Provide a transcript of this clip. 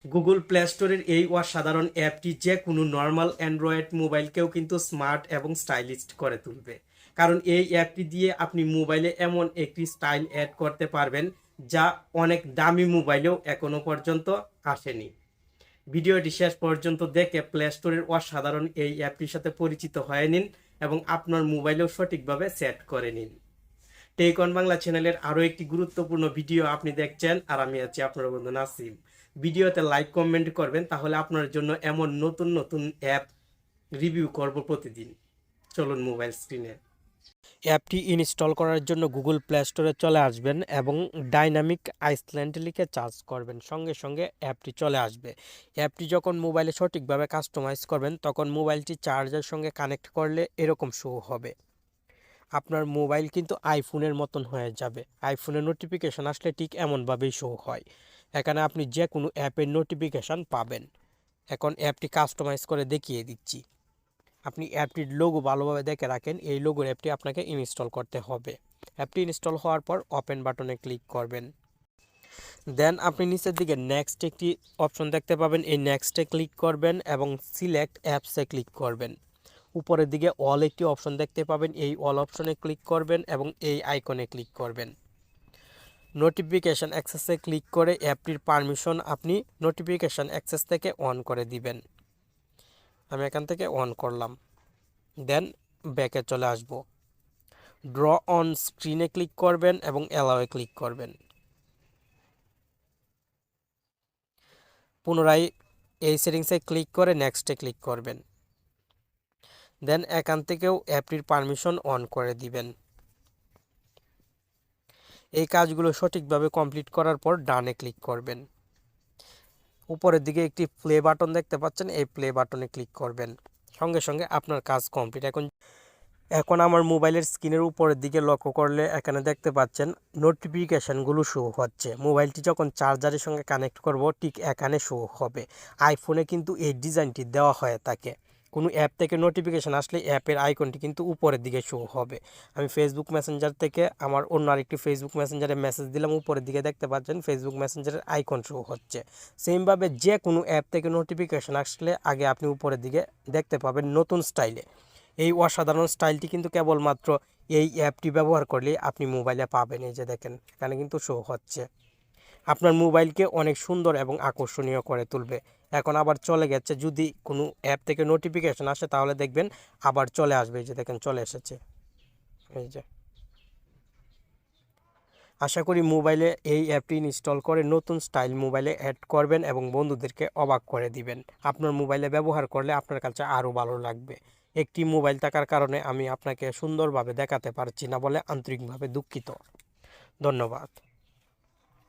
Google play স্টোরের এই অসাধারণ অ্যাপটি যে কোনো নর্মাল অ্যান্ড্রয়েড মোবাইলকেও কিন্তু স্মার্ট এবং স্টাইলিশ করে তুলবে। কারণ এই অ্যাপটি দিয়ে আপনি মোবাইলে এমন একটি স্টাইল অ্যাড করতে পারবেন যা অনেক দামি মোবাইলেও এখনো পর্যন্ত আসেনি। ভিডিওটি শেষ পর্যন্ত দেখে প্লে স্টোরের অসাধারণ এই অ্যাপটির সাথে পরিচিত হয়ে নিন এবং আপনার মোবাইলেও সঠিকভাবে সেট করে নিন। টেক অন বাংলা চ্যানেলের আরও একটি গুরুত্বপূর্ণ ভিডিও আপনি দেখছেন, আর আমি আছি আপনার বন্ধু নাসিম। ভিডিওতে লাইক কমেন্ট করবেন, তাহলে আপনার জন্য এমন নতুন নতুন অ্যাপ রিভিউ করব প্রতিদিন। চলুন মোবাইল স্ক্রিনে। অ্যাপটি ইনস্টল করার জন্য গুগল প্লে স্টোরে চলে আসবেন এবং ডাইনামিক আইসল্যান্ড লিখে সার্চ করবেন, সঙ্গে সঙ্গে অ্যাপটি চলে আসবে। অ্যাপটি যখন মোবাইলে সঠিকভাবে কাস্টমাইজ করবেন তখন মোবাইলটি চার্জের সঙ্গে কানেক্ট করলে এরকম শো হবে। আপনার মোবাইল কিন্তু আইফোনের মতন হয়ে যাবে। আইফোনের নোটিফিকেশান আসলে ঠিক এমনভাবেই শো হয়। এখানে আপনি যে কোনো অ্যাপের নোটিফিকেশান পাবেন। এখন অ্যাপটি কাস্টমাইজ করে দেখিয়ে দিচ্ছি। আপনি অ্যাপটির লোগো ভালোভাবে দেখে রাখেন, এই লোগোর অ্যাপটি আপনাকে ইনস্টল করতে হবে। অ্যাপটি ইনস্টল হওয়ার পর ওপেন বাটনে ক্লিক করবেন। দেন আপনি নিচের দিকে নেক্সট একটি অপশন দেখতে পাবেন, এই নেক্সটে ক্লিক করবেন এবং সিলেক্ট অ্যাপসে ক্লিক করবেন। উপরের দিকে অল একটি অপশন দেখতে পাবেন, এই অল অপশনে ক্লিক করবেন এবং এই আইকনে ক্লিক করবেন। নোটিফিকেশান অ্যাক্সেসে ক্লিক করে অ্যাপটির পারমিশন আপনি নোটিফিকেশান অ্যাক্সেস থেকে অন করে দিবেন। আমি এখান থেকে অন করলাম। দেন ব্যাকে চলে আসব। ড্র অন স্ক্রিনে ক্লিক করবেন এবং অ্যালাওয়ে ক্লিক করবেন। পুনরায় এই সেটিংসে ক্লিক করে নেক্সটে ক্লিক করবেন। দেন এখান থেকেও অ্যাপটির পারমিশন অন করে দিবেন। এই কাজগুলো সঠিকভাবে কমপ্লিট করার পর ডানে ক্লিক করবেন। উপরের দিকে একটি প্লে বাটন দেখতে পাচ্ছেন, এই প্লে বাটনে ক্লিক করবেন। সঙ্গে সঙ্গে আপনার কাজ কমপ্লিট। এখন আমার মোবাইলের স্ক্রিনের উপরের দিকে লক্ষ্য করলে এখানে দেখতে পাচ্ছেন নোটিফিকেশানগুলো শো হচ্ছে। মোবাইলটি যখন চার্জারের সঙ্গে কানেক্ট করব ঠিক এখানে শো হবে। আইফোনে কিন্তু এই ডিজাইনটি দেওয়া হয়ে থাকে। কোনো অ্যাপ থেকে নোটিফিকেশান আসলে অ্যাপের আইকনটি কিন্তু উপরের দিকে শো হবে। আমি ফেসবুক মেসেঞ্জার থেকে আমার অন্য আরেকটি ফেসবুক মেসেঞ্জারে মেসেজ দিলাম, উপরের দিকে দেখতে পাচ্ছেন ফেসবুক মেসেঞ্জারের আইকন শো হচ্ছে। সেমভাবে যে কোনো অ্যাপ থেকে নোটিফিকেশান আসলে আগে আপনি উপরের দিকে দেখতে পাবেন নতুন স্টাইলে। এই অসাধারণ স্টাইলটি কিন্তু কেবলমাত্র এই অ্যাপটি ব্যবহার করলে আপনি মোবাইলে পাবেন। এই যে দেখেন এখানে কিন্তু শো হচ্ছে। আপনার মোবাইলকে অনেক সুন্দর এবং আকর্ষণীয় করে তুলবে। এখন আবার চলে গেছে, যদি কোনো অ্যাপ থেকে নোটিফিকেশান আসে তাহলে দেখবেন আবার চলে আসবে। এই যে দেখেন চলে এসেছে। এই যে আশা করি মোবাইলে এই অ্যাপটি ইনস্টল করে নতুন স্টাইল মোবাইলে অ্যাড করবেন এবং বন্ধুদেরকে অবাক করে দিবেন। আপনার মোবাইলে ব্যবহার করলে আপনার কাছে আরও ভালো লাগবে। একটি মোবাইল থাকার কারণে আমি আপনাকে সুন্দরভাবে দেখাতে পারছি না বলে আন্তরিকভাবে দুঃখিত। ধন্যবাদ।